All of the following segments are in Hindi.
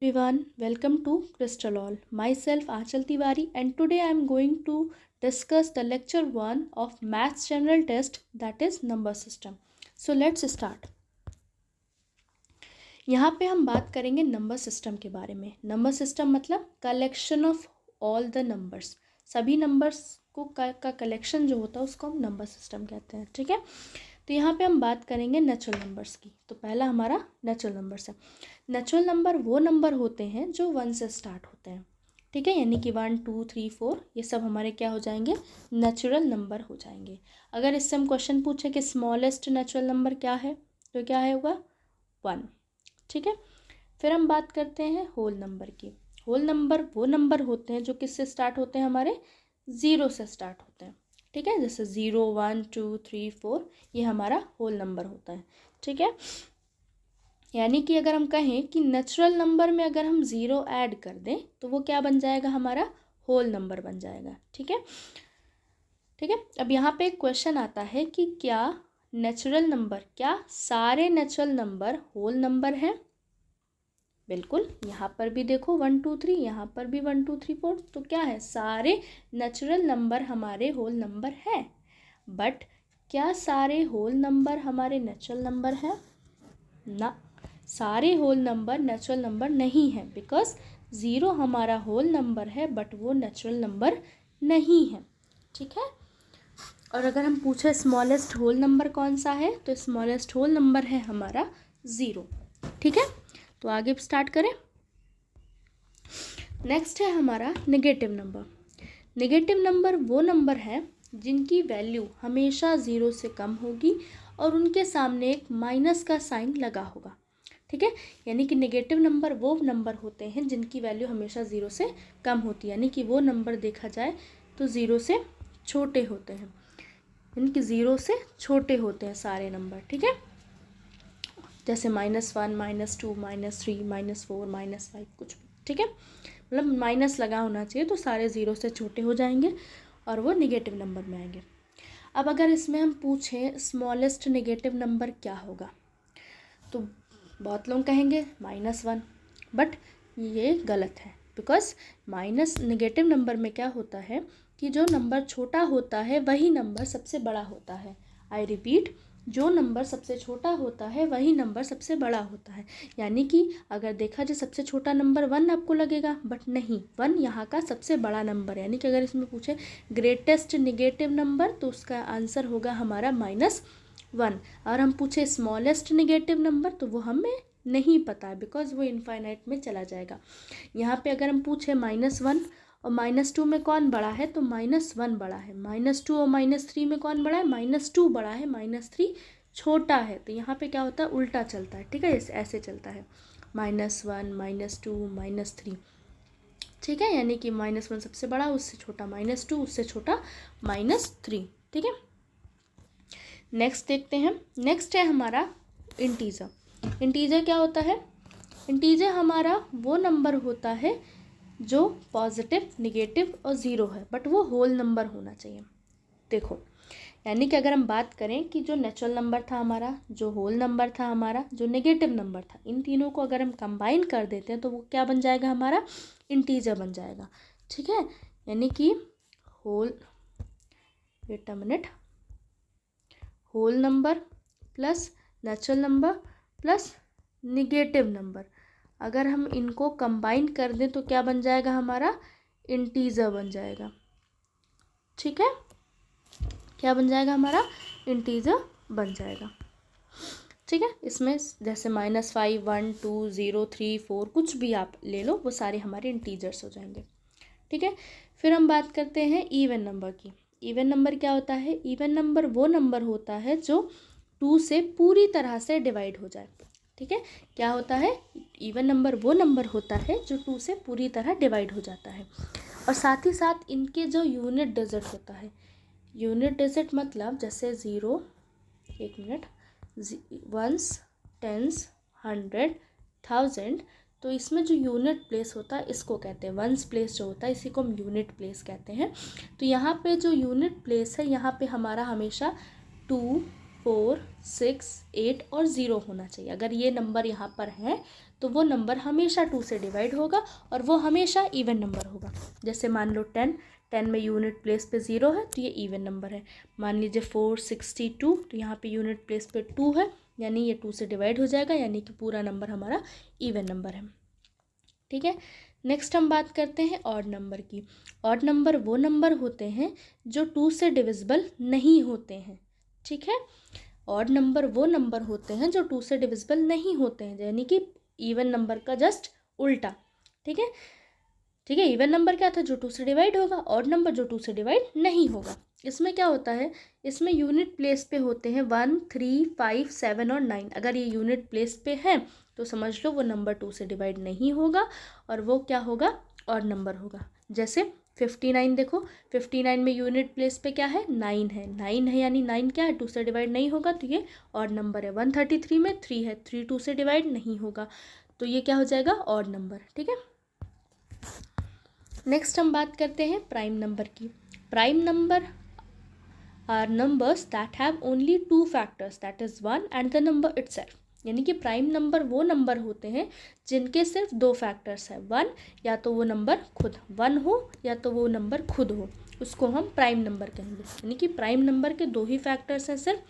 Everyone, welcome to Crystalol. Myself Achal Tiwari, and today I am going to discuss the lecture 1 of Maths General Test, that is number system. So let's start. यहाँ पे हम बात करेंगे नंबर सिस्टम के बारे में. नंबर सिस्टम मतलब collection of all the numbers, सभी नंबर्स को का कलेक्शन जो होता है उसको हम नंबर सिस्टम कहते हैं. ठीक है, तो यहाँ पे हम बात करेंगे नेचुरल नंबर्स की. तो पहला हमारा नेचुरल नंबर्स है. नेचुरल नंबर वो नंबर होते हैं जो 1 से स्टार्ट होते हैं. ठीक है, यानी कि 1 2 3 4 ये सब हमारे क्या हो जाएंगे, नेचुरल नंबर हो जाएंगे. अगर इससे हम क्वेश्चन पूछे कि स्मॉलेस्ट नेचुरल नंबर क्या है, तो क्या है होगा 1. ठीक है, फिर हम बात करते हैं होल नंबर की. होल नंबर वो नंबर होते हैं जो किससे स्टार्ट होते हैं, हमारे 0 से स्टार्ट होते हैं. ठीक है, जैसे 0 1 2 3 4 ये हमारा होल नंबर होता है. ठीक है, यानी कि अगर हम कहें कि नेचुरल नंबर में अगर हम 0 ऐड कर दें तो वो क्या बन जाएगा, हमारा होल नंबर बन जाएगा. ठीक है, ठीक है. अब यहाँ पे एक क्वेश्चन आता है कि क्या नेचुरल नंबर, क्या सारे नेचुरल नंबर होल नंबर हैं? बिल्कुल, यहाँ पर भी देखो 1 2 3, यहाँ पर भी 1 2 3 4, तो क्या है, सारे नेचुरल नंबर हमारे होल नंबर हैं. बट क्या सारे होल नंबर हमारे नेचुरल नंबर हैं? ना, सारे होल नंबर नेचुरल नंबर नहीं है, बिकॉज 0 हमारा होल नंबर है बट वो नेचुरल नंबर नहीं है. ठीक है, और अगर हम पूछे स्मॉलेस्ट होल नंबर कौन सा है, तो स्मॉलेस्ट होल नंबर है हमारा 0. ठीक है, तो आगे स्टार्ट करें. नेक्स्ट है हमारा नेगेटिव नंबर. नेगेटिव नंबर वो नंबर है जिनकी वैल्यू हमेशा 0 से कम होगी और उनके सामने एक माइनस का साइन लगा होगा. ठीक है, यानी कि नेगेटिव नंबर वो नंबर होते हैं जिनकी वैल्यू हमेशा 0 से कम होती है, यानी कि वो नंबर देखा जाए तो 0 से छोटे होते हैं, यानी कि 0 से छोटे होते हैं सारे नंबर. ठीक है, जैसे -1 -2 -3 -4 -5 कुछ भी. ठीक है, मतलब माइनस लगा होना चाहिए तो सारे 0 से छोटे हो जाएंगे और वो नेगेटिव नंबर में आएंगे. अब अगर इसमें हम पूछें स्मॉलेस्ट नेगेटिव नंबर क्या होगा, तो बहुत लोग कहेंगे -1, बट ये गलत है. बिकॉज माइनस नेगेटिव नंबर में क्या होता है कि जो नंबर छोटा होता है वही नंबर सबसे बड़ा होता है. आई रिपीट, जो नंबर सबसे छोटा होता है वही नंबर सबसे बड़ा होता है. यानी कि अगर देखा जाए सबसे छोटा नंबर 1 आपको लगेगा, बट नहीं, 1 यहाँ का सबसे बड़ा नंबर है. यानी कि अगर इसमें पूछे ग्रेटेस्ट नेगेटिव नंबर तो उसका आंसर होगा हमारा -1. और हम पूछे स्मॉलेस्ट नेगेटिव नंबर तो वो हमें नहीं पता है, बिकॉज वो इनफाइनाइट में चला जाएगा. यहाँ पे अगर हम पूछे -1 और -2 में कौन बड़ा है, तो -1 बड़ा है. -2 और -3 में कौन बड़ा है, -2 बड़ा है, -3 छोटा है. तो यहाँ पे क्या होता है, उल्टा चलता है. ठीक है, ऐसे चलता है, -1 -2 -3. ठीक है, यानी कि -1 सबसे बड़ा, उससे छोटा -2, उससे छोटा -3. ठीक है, नेक्स्ट देखते हैं. नेक्स्ट है हमारा इंटीजर. इंटीजर क्या होता है, इंटीजर हमारा वो नंबर होता है जो पॉजिटिव, नेगेटिव और 0 है, बट वो होल नंबर होना चाहिए. देखो, यानी कि अगर हम बात करें कि जो नेचुरल नंबर था हमारा, जो होल नंबर था हमारा, जो नेगेटिव नंबर था, इन तीनों को अगर हम कंबाइन कर देते हैं तो वो क्या बन जाएगा, हमारा इंटीजर बन जाएगा. ठीक है, यानी कि whole, wait a minute, whole number plus natural number plus negative number, अगर हम इनको कंबाइन कर दें तो क्या बन जाएगा, हमारा इंटीजर बन जाएगा. ठीक है, क्या बन जाएगा, हमारा इंटीजर बन जाएगा. ठीक है, इसमें जैसे -5 1 2 0 3 4 कुछ भी आप ले लो, वो सारे हमारे इंटीजर्स हो जाएंगे. ठीक है, फिर हम बात करते हैं इवन नंबर की. इवन नंबर क्या होता है, इवन नंबर वो नंबर होता है जो 2 से पूरी तरह से डिवाइड हो जाए. ठीक है, क्या होता है, इवन नंबर वो नंबर होता है जो 2 से पूरी तरह डिवाइड हो जाता है. और साथ ही साथ इनके जो यूनिट डिजिट होता है, यूनिट डिजिट मतलब जैसे 0, 1 मिनट, 1s 10s 100 1000, तो इसमें जो यूनिट प्लेस होता है इसको कहते हैं, 1s प्लेस जो होता है इसी को हम यूनिट प्लेस कहते हैं. तो यहाँ पे जो यूनिट प्लेस है, यहाँ पे हमारा हमेशा 2 4 6 8 और 0 होना चाहिए. अगर ये नंबर यहाँ पर है तो वो नंबर हमेशा 2 से डिवाइड होगा और वो हमेशा इवन नंबर होगा। जैसे मान लो 10 में यूनिट प्लेस पे 0 है तो ये इवन नंबर है। मान लीजिए 462 तो यहाँ पे यूनिट प्लेस पे 2 है, यानी ये 2 से डिवाइड हो जाएगा, यानी कि पूरा नंबर हमारा इवन नंबर है। ठीक है, नेक्स्ट हम बात करते हैं ऑड नंबर की। ऑड नंबर वो नंबर होते हैं जो 2 से डिविजिबल नहीं होते हैं। ठीक है, ऑड नंबर वो नंबर होते हैं जो 2 से डिविजिबल नहीं होते हैं, यानी कि इवन नंबर का जस्ट उल्टा। ठीक है, ठीक है, इवन नंबर क्या था, जो 2 से डिवाइड होगा, ऑड नंबर जो 2 से डिवाइड नहीं होगा। इसमें क्या होता है, इसमें यूनिट प्लेस पे होते हैं 1, 3, 5, 7 और 9। अगर ये यूनिट प्लेस पे है तो समझ लो वो नंबर 2 से डिवाइड नहीं होगा और वो क्या होगा, ऑड नंबर होगा। जैसे 59 देखो, 59 में यूनिट प्लेस पे क्या है, 9 है, 9 है यानी 9 क्या है, 2 से डिवाइड नहीं होगा तो ये ऑड नंबर है। 133 में 3 है, 3 2 से डिवाइड नहीं होगा तो ये क्या हो जाएगा, ऑड नंबर। ठीक है, नेक्स्ट हम बात करते हैं प्राइम नंबर की। Prime number are numbers that have only 2 factors, that is 1 and the number itself. यानी कि प्राइम नंबर वो नंबर होते हैं जिनके सिर्फ 2 फैक्टर्स है, 1 या तो वो नंबर खुद 1 हो या तो वो नंबर खुद हो, उसको हम प्राइम नंबर कहेंगे। यानी कि प्राइम नंबर के 2 ही फैक्टर्स हैं सिर्फ,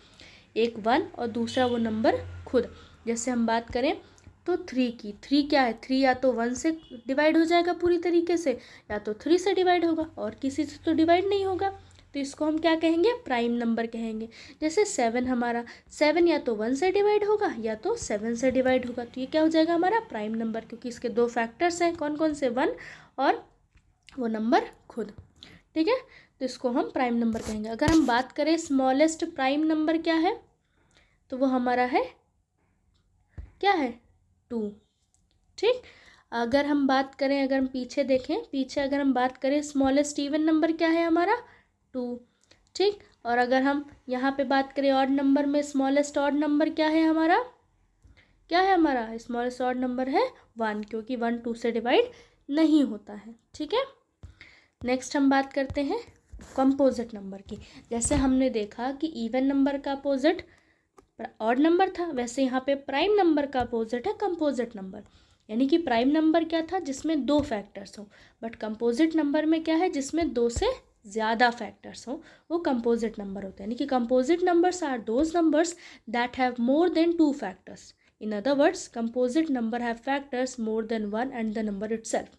एक 1 और दूसरा वो नंबर खुद। जैसे हम बात करें तो 3 की, 3 क्या है, 3 या तो 1 से डिवाइड हो जाएगा पूरी तरीके से, या तो 3 से डिवाइड होगा और किसी से तो डिवाइड नहीं होगा, तो इसको हम क्या कहेंगे, प्राइम नंबर कहेंगे। जैसे 7 हमारा, 7 या तो 1 से डिवाइड होगा या तो 7 से डिवाइड होगा, तो ये क्या हो जाएगा हमारा प्राइम नंबर, क्योंकि इसके 2 फैक्टर्स हैं, कौन कौन से, 1 और वो नंबर खुद। ठीक है, तो इसको हम प्राइम नंबर कहेंगे। अगर हम बात करें स्मॉलेस्ट प्राइम नंबर क्या है, तो वो हमारा है, क्या है, 2। ठीक, अगर हम बात करें, अगर हम पीछे देखें, पीछे अगर हम बात करें स्मॉलेस्ट इवन नंबर क्या है हमारा, 2। ठीक, और अगर हम यहाँ पे बात करें ऑड नंबर में, स्मॉलेस्ट ऑड नंबर क्या है हमारा, क्या है हमारा स्मॉलेस्ट ऑड नंबर है 1, क्योंकि 1 2 से डिवाइड नहीं होता है। ठीक है, नेक्स्ट हम बात करते हैं कंपोजिट नंबर की। जैसे हमने देखा कि इवन नंबर का अपोजिट ऑड नंबर था, वैसे यहाँ पे प्राइम नंबर का अपोजिट है कंपोजिट नंबर। यानी कि प्राइम नंबर क्या था, जिसमें 2 फैक्टर्स हो, बट कंपोजिट नंबर में क्या है, जिसमें 2 से ज़्यादा फैक्टर्स हो, वो कंपोजिट नंबर होते हैं। यानी कि composite numbers are those numbers that have more than 2 factors. In other words, composite number have factors more than 1 and the number itself.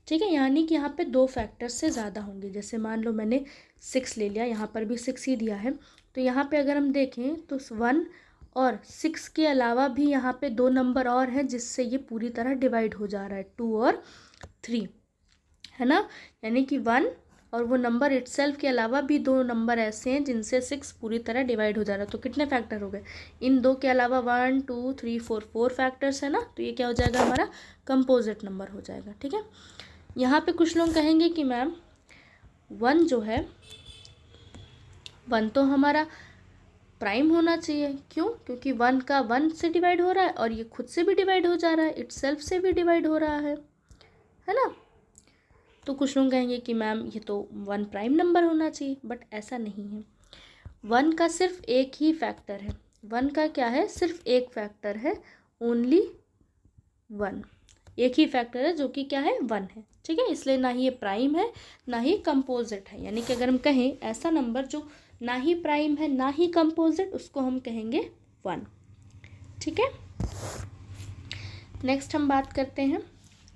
ठीक है, यानी कि यहाँ पे 2 फैक्टर्स से ज़्यादा होंगे। जैसे मान लो मैंने 6 ले लिया, यहाँ पर भी 6 ही दिया है, तो यहाँ पे अगर हम देखें तो 1 और 6 के अलावा भी यहाँ पे 2 नंबर और हैं जिससे ये पूरी तरह डिवाइड हो जा रहा है, 2 और 3, है ना। यानी कि 1 और वो नंबर इटसेल्फ के अलावा भी 2 नंबर ऐसे हैं जिनसे 6 पूरी तरह डिवाइड हो जा रहा है। तो कितने फैक्टर हो गए, इन 2 के अलावा 1 2 3 4 फैक्टर्स है ना, तो ये क्या हो जाएगा हमारा कंपोजिट नंबर हो जाएगा। ठीक है, यहाँ पे कुछ लोग कहेंगे कि मैम 1 जो है, 1 तो हमारा प्राइम होना चाहिए, क्यों, क्योंकि 1 का 1 से डिवाइड हो रहा है और ये खुद से भी डिवाइड हो जा रहा है, इटसेल्फ से भी डिवाइड हो रहा है ना। तो कुछ लोग कहेंगे कि मैम ये तो 1 प्राइम नंबर होना चाहिए, बट ऐसा नहीं है। 1 का सिर्फ एक ही फैक्टर है, 1 का क्या है, सिर्फ एक फैक्टर है, ओनली 1, एक ही फैक्टर है जो कि क्या है, 1 है। ठीक है, इसलिए ना ही ये प्राइम है ना ही कंपोजिट है। यानी कि अगर हम कहें ऐसा नंबर जो ना ही प्राइम है ना ही कंपोजिट, उसको हम कहेंगे 1। ठीक है, नेक्स्ट हम बात करते हैं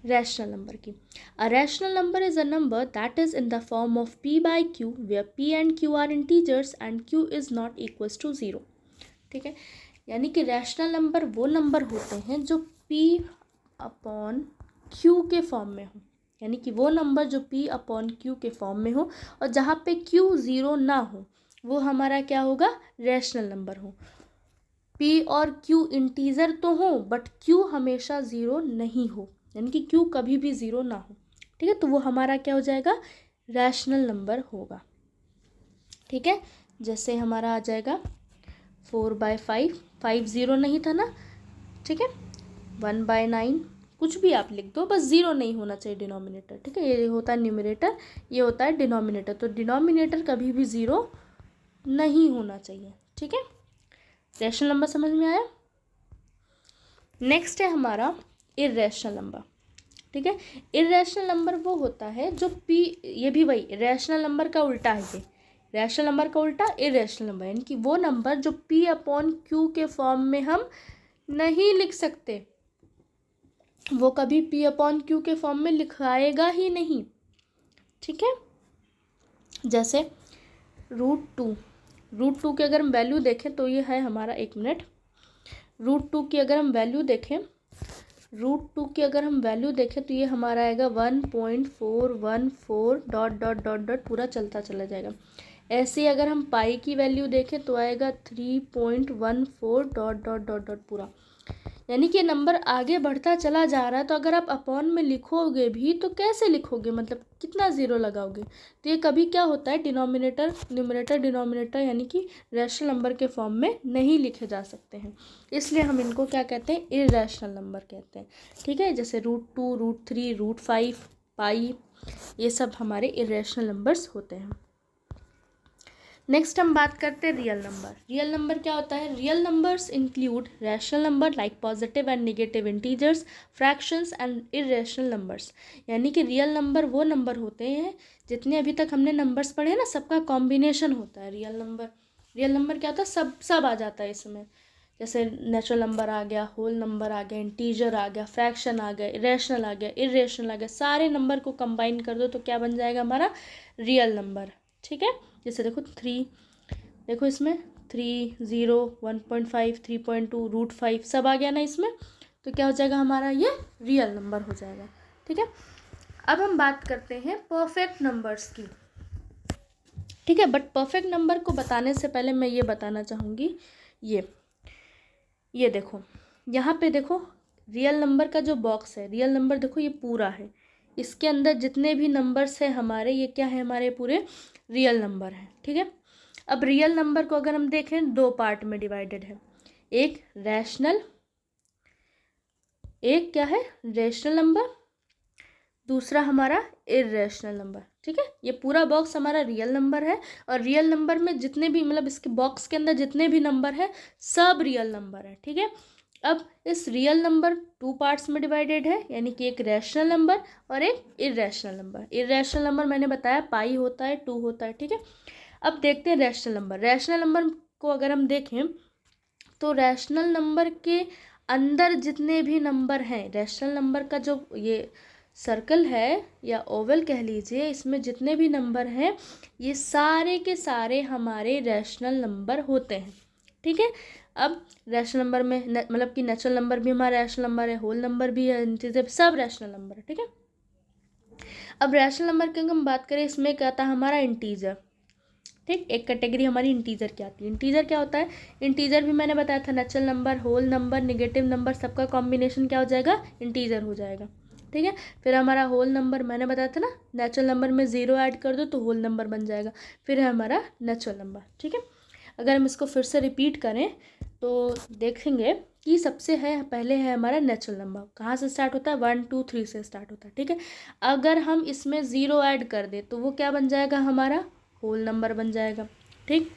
रैशनल नंबर की। A rational number is a number that is in the form of p by q where p and q are integers and q is not equals to 0। ठीक है, यानी कि रैशनल नंबर वो नंबर होते हैं जो p अपॉन q के फॉर्म में हो। यानी कि वो नंबर जो p अपॉन q के फॉर्म में हो और जहाँ पे q 0 ना हो, वो हमारा क्या होगा, रैशनल नंबर हो। p और q इंटीजर तो हो बट q हमेशा 0 नहीं हो, यानी कि q कभी भी 0 ना हो। ठीक है, तो वो हमारा क्या हो जाएगा, रैशनल नंबर होगा। ठीक है, जैसे हमारा आ जाएगा 4/5, 5 0 नहीं था ना। ठीक है, 1/9, कुछ भी आप लिख दो, बस 0 नहीं होना चाहिए डिनोमिनेटर। ठीक है, ये होता है न्यूमरेटर, ये होता है डिनोमिनेटर, तो डिनोमिनेटर कभी भी 0 नहीं होना चाहिए। ठीक है, रैशनल नंबर समझ में आया। नेक्स्ट है हमारा इर्रेशनल नंबर। ठीक है, इर्रेशनल नंबर वो होता है जो पी, ये भी वही रैशनल नंबर का उल्टा है, ये रैशनल नंबर का उल्टा इर्रेशनल नंबर, यानी कि वो नंबर जो पी अपॉन क्यू के फॉर्म में हम नहीं लिख सकते, वो कभी पी अपॉन क्यू के फॉर्म में लिखाएगा ही नहीं। ठीक है, जैसे रूट टू की अगर हम वैल्यू देखें तो ये है हमारा, 1 मिनट, रूट टू की अगर हम वैल्यू देखें तो ये हमारा आएगा 1.414 डॉट डॉट डॉट डॉट पूरा चलता चला जाएगा। ऐसे ही अगर हम पाई की वैल्यू देखें तो आएगा 3.14 डॉट डॉट डॉट डॉट पूरा, यानी कि नंबर आगे बढ़ता चला जा रहा है। तो अगर आप अपॉन में लिखोगे भी तो कैसे लिखोगे, मतलब कितना ज़ीरो लगाओगे, तो ये कभी क्या होता है न्यूमरेटर डिनोमिनेटर यानी कि रैशनल नंबर के फॉर्म में नहीं लिखे जा सकते हैं, इसलिए हम इनको क्या कहते हैं, इर्रेशनल नंबर कहते हैं। ठीक है, जैसे रूट 2, रूट 3, रूट 5, पाई, ये सब हमारे इर्रेशनल नंबर्स होते हैं। नेक्स्ट हम बात करते हैं रियल नंबर। रियल नंबर क्या होता है, real numbers include rational number like positive and negative integers, fractions and irrational numbers. यानी कि रियल नंबर वो नंबर होते हैं, जितने अभी तक हमने नंबर्स पढ़े हैं ना, सबका कॉम्बिनेशन होता है रियल नंबर। रियल नंबर क्या होता है, सब आ जाता है इसमें, जैसे नेचुरल नंबर आ गया, होल नंबर आ गया, इंटीजर आ गया, फ्रैक्शन आ गया, इरेशनल आ गया, इर्रेशनल आ गया, सारे नंबर को कंबाइन कर दो तो क्या बन जाएगा हमारा, रियल नंबर। ठीक है, जैसे देखो 3, देखो इसमें 3, 0, 1.5, 3.2, रूट 5 सब आ गया ना इसमें, तो क्या हो जाएगा हमारा, ये रियल नंबर हो जाएगा। ठीक है, अब हम बात करते हैं परफेक्ट नंबर्स की। ठीक है, बट परफेक्ट नंबर को बताने से पहले मैं ये बताना चाहूँगी, ये देखो यहाँ पे देखो, रियल नंबर का जो बॉक्स है, रियल नंबर देखो ये पूरा है, इसके अंदर जितने भी नंबर्स हैं हमारे, ये क्या है, हमारे पूरे रियल नंबर हैं। ठीक है, अब रियल नंबर को अगर हम देखें 2 पार्ट में डिवाइडेड है, एक रैशनल, एक क्या है, रैशनल नंबर, दूसरा हमारा इर्रेशनल नंबर। ठीक है, ये पूरा बॉक्स हमारा रियल नंबर है, और रियल नंबर में जितने भी, मतलब इसके बॉक्स के अंदर जितने भी नंबर है सब रियल नंबर है। ठीक है, अब इस रियल नंबर 2 पार्ट्स में डिवाइडेड है, यानी कि एक रैशनल नंबर और एक इर्रेशनल नंबर। इर्रेशनल नंबर मैंने बताया पाई होता है, 2 होता है। ठीक है, अब देखते हैं रैशनल नंबर। रैशनल नंबर को अगर हम देखें तो रैशनल नंबर के अंदर जितने भी नंबर हैं, रैशनल नंबर का जो ये सर्कल है या ओवल कह लीजिए, इसमें जितने भी नंबर हैं ये सारे के सारे हमारे रैशनल नंबर होते हैं। ठीक है, अब रैशनल नंबर में मतलब कि नेचुरल नंबर भी हमारा रैशनल नंबर है, होल नंबर भी है, इंटीजर, सब रैशनल नंबर है। ठीक है, अब रैशनल नंबर की हम बात करें, इसमें क्या आता है हमारा, इंटीजर। ठीक, एक कैटेगरी हमारी इंटीजर की आती है। इंटीजर क्या होता है, इंटीजर भी मैंने बताया था, natural number, whole number, negative number, सबका कॉम्बिनेशन क्या हो जाएगा, इंटीजर हो जाएगा। ठीक है, फिर हमारा होल नंबर मैंने बताया था ना, नेचुरल नंबर में 0 ऐड कर दो तो होल नंबर बन जाएगा, फिर है हमारा नेचुरल नंबर। ठीक है, अगर हम इसको फिर से रिपीट करें तो देखेंगे कि सबसे है पहले है हमारा नेचुरल नंबर, कहाँ से स्टार्ट होता है, 1, 2, 3 से स्टार्ट होता है। ठीक है, अगर हम इसमें 0 ऐड कर दें तो वो क्या बन जाएगा हमारा, होल नंबर बन जाएगा। ठीक,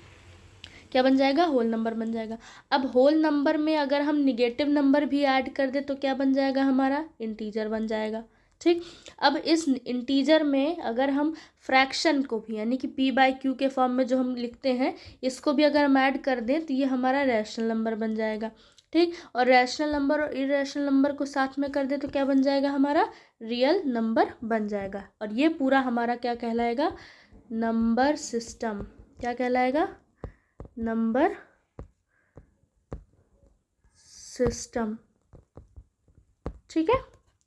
क्या बन जाएगा, होल नंबर बन जाएगा। अब होल नंबर में अगर हम निगेटिव नंबर भी ऐड कर दे तो क्या बन जाएगा हमारा, इंटीजर बन जाएगा। ठीक, अब इस इंटीजर में अगर हम फ्रैक्शन को भी, यानी कि p/q के फॉर्म में जो हम लिखते हैं, इसको भी अगर हम ऐड कर दें तो ये हमारा रैशनल नंबर बन जाएगा। ठीक, और रैशनल नंबर और इरेशनल नंबर को साथ में कर दे तो क्या बन जाएगा हमारा, रियल नंबर बन जाएगा। और ये पूरा हमारा क्या कहलाएगा, नंबर सिस्टम। क्या कहलाएगा, नंबर सिस्टम। ठीक है,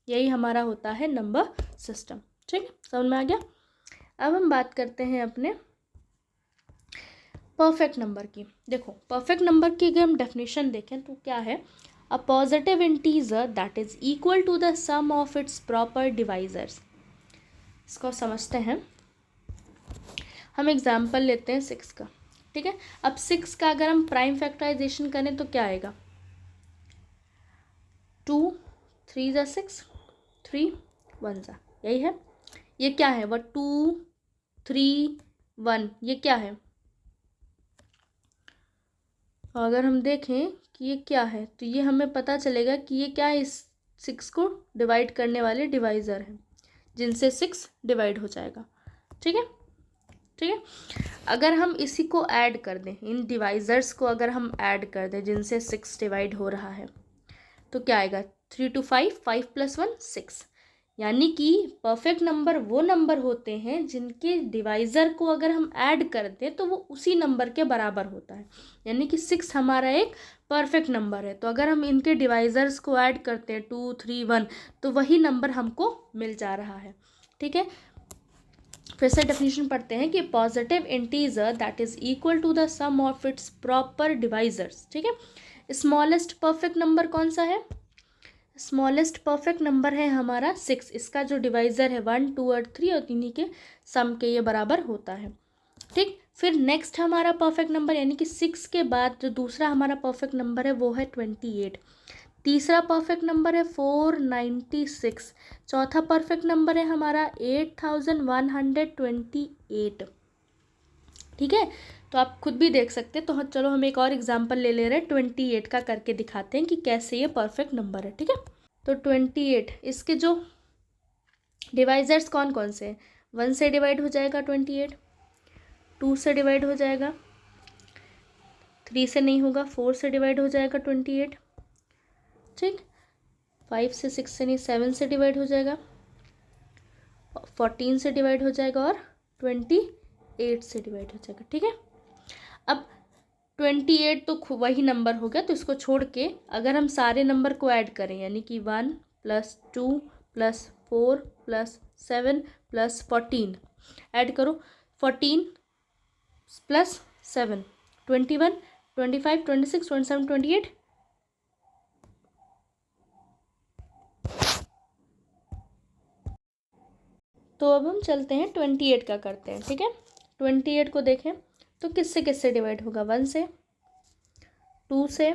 यही हमारा होता है नंबर सिस्टम। ठीक, समझ में आ गया। अब हम बात करते हैं अपने परफेक्ट नंबर की। देखो परफेक्ट नंबर की अगर हम डेफिनेशन देखें तो क्या है, a positive integer that is equal to the sum of its proper divisors. इसको समझते हैं, हम एग्जाम्पल लेते हैं 6 का। ठीक है, अब 6 का अगर हम प्राइम फैक्टराइजेशन करें तो क्या आएगा, 2 3 × 6, 3 1 सा, यही है। ये क्या है, वह 2 3 1, ये क्या है, अगर हम देखें कि ये क्या है तो ये हमें पता चलेगा कि ये क्या है, इस 6 को डिवाइड करने वाले डिवाइज़र हैं जिनसे 6 डिवाइड हो जाएगा। ठीक है, ठीक है। अगर हम इसी को ऐड कर दें, इन डिवाइज़र्स को अगर हम ऐड कर दें जिनसे 6 डिवाइड हो रहा है, तो क्या आएगा? 3 to 5, 5 + 1 6। यानी कि परफेक्ट नंबर वो नंबर होते हैं जिनके डिवाइज़र को अगर हम ऐड कर दें तो वो उसी नंबर के बराबर होता है। यानी कि 6 हमारा एक परफेक्ट नंबर है, तो अगर हम इनके डिवाइज़र्स को ऐड करते हैं 2, 3, 1, तो वही नंबर हमको मिल जा रहा है। ठीक है, फिर से डेफिनेशन पढ़ते हैं कि positive integer that is equal to the sum of its proper divisors. ठीक है, स्मॉलेस्ट परफेक्ट नंबर कौन सा है? स्मॉलेस्ट परफेक्ट नंबर है हमारा 6। इसका जो डिवाइज़र है 1, 2 और 3 और इन्हीं के सम के ये बराबर होता है। ठीक, फिर नेक्स्ट हमारा परफेक्ट नंबर यानी कि 6 के बाद जो दूसरा हमारा परफेक्ट नंबर है वो है 28। तीसरा परफेक्ट नंबर है 496। चौथा परफेक्ट नंबर है हमारा 8128। ठीक है, तो आप खुद भी देख सकते हैं। तो चलो हम एक और एग्जांपल ले रहे हैं 28 का, करके दिखाते हैं कि कैसे ये परफेक्ट नंबर है। ठीक है, तो 28 इसके जो डिवाइजर्स कौन कौन से हैं? 1 से डिवाइड हो जाएगा 28, 2 से डिवाइड हो जाएगा, 3 से नहीं होगा, 4 से डिवाइड हो जाएगा 28। ठीक, 5 से 6 से नहीं, 7 से डिवाइड हो जाएगा, 14 से डिवाइड हो जाएगा और 28 से डिवाइड हो जाएगा। ठीक है, अब 28 तो वही नंबर हो गया, तो इसको छोड़ के अगर हम सारे नंबर को ऐड करें यानी कि 1 + 2 + 4 + 7 + 14 ऐड करो, 14 + 7 21, 25, 26, 27, 28। तो अब हम चलते हैं 28 का करते हैं। ठीक है, 28 को देखें तो किससे किससे डिवाइड होगा? 1 से, 2 से,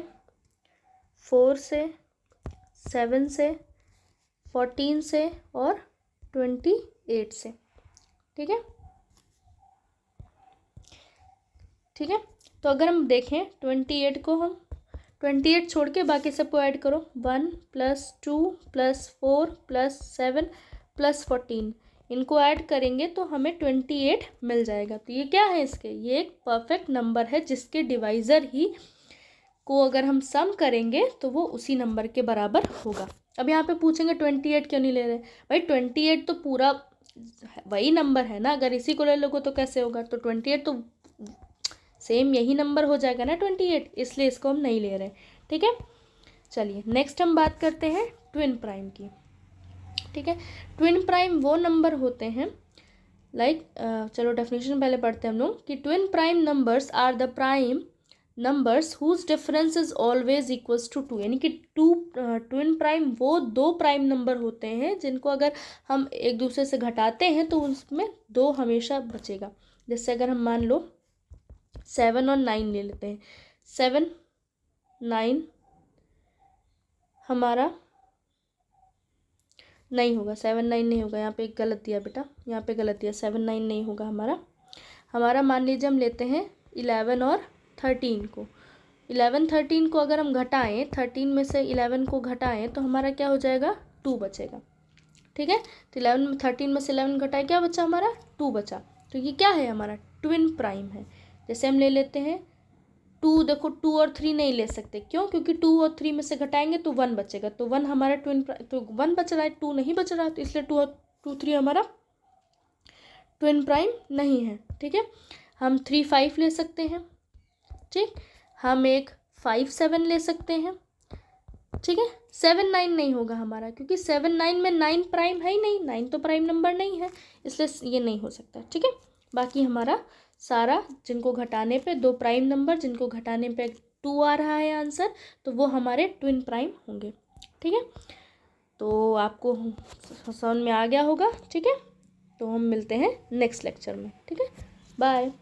4 से, 7 से, 14 से और 28 से। ठीक है, ठीक है। तो अगर हम देखें 28 को, हम 28 छोड़ के बाकी सबको ऐड करो, 1 + 2 + 4 + 7 + 14 इनको ऐड करेंगे तो हमें 28 मिल जाएगा। तो ये क्या है? इसके ये एक परफेक्ट नंबर है जिसके डिवाइज़र ही को अगर हम सम करेंगे तो वो उसी नंबर के बराबर होगा। अब यहाँ पे पूछेंगे 28 क्यों नहीं ले रहे? भाई 28 तो पूरा वही नंबर है ना, अगर इसी को ले लोगे तो कैसे होगा? तो 28 तो सेम यही नंबर हो जाएगा ना 28, इसलिए इसको हम नहीं ले रहे। ठीक है, चलिए नेक्स्ट हम बात करते हैं ट्विन प्राइम की। ठीक है, ट्विन प्राइम वो नंबर होते हैं चलो डेफिनेशन पहले पढ़ते हैं हम लोग कि twin prime numbers are the prime numbers whose difference is always equals to 2। यानी कि ट्विन प्राइम वो दो प्राइम नंबर होते हैं जिनको अगर हम एक दूसरे से घटाते हैं तो उसमें 2 हमेशा बचेगा। जैसे अगर हम मान लो 7 और 9 ले लेते हैं, 7, 9 हमारा नहीं होगा, 7, 9 नहीं होगा, यहाँ पे एक गलत दिया बेटा, यहाँ पे गलत दिया, 7, 9 नहीं होगा हमारा मान लीजिए हम लेते हैं 11 और 13 को। 11, 13 को अगर हम घटाएं, 13 में से 11 को घटाएं तो हमारा क्या हो जाएगा? 2 बचेगा। ठीक है, तो 13 में से 11 घटाए क्या बचा? हमारा 2 बचा। तो ये क्या है? हमारा ट्विन प्राइम है। जैसे हम ले लेते हैं 2, देखो 2 और 3 नहीं ले सकते, क्यों? क्योंकि 2 और 3 में से घटाएंगे तो 1 बचेगा, तो 1 हमारा तो 1 बच रहा है, 2 नहीं बच रहा है, तो इसलिए 2 और 3 हमारा ट्विन प्राइम नहीं है। ठीक है, हम 3, 5 ले सकते हैं। ठीक, हम एक 5, 7 ले सकते हैं। ठीक है, 7, 9 नहीं होगा हमारा, क्योंकि 7, 9 में 9 प्राइम है ही नहीं, 9 तो प्राइम नंबर नहीं है, इसलिए ये नहीं हो सकता। ठीक है, बाकी हमारा सारा जिनको घटाने पे 2 प्राइम नंबर, जिनको घटाने पे 2 आ रहा है आंसर, तो वो हमारे ट्विन प्राइम होंगे। ठीक है, तो आपको समझ में आ गया होगा। ठीक है, तो हम मिलते हैं नेक्स्ट लेक्चर में। ठीक है, बाय।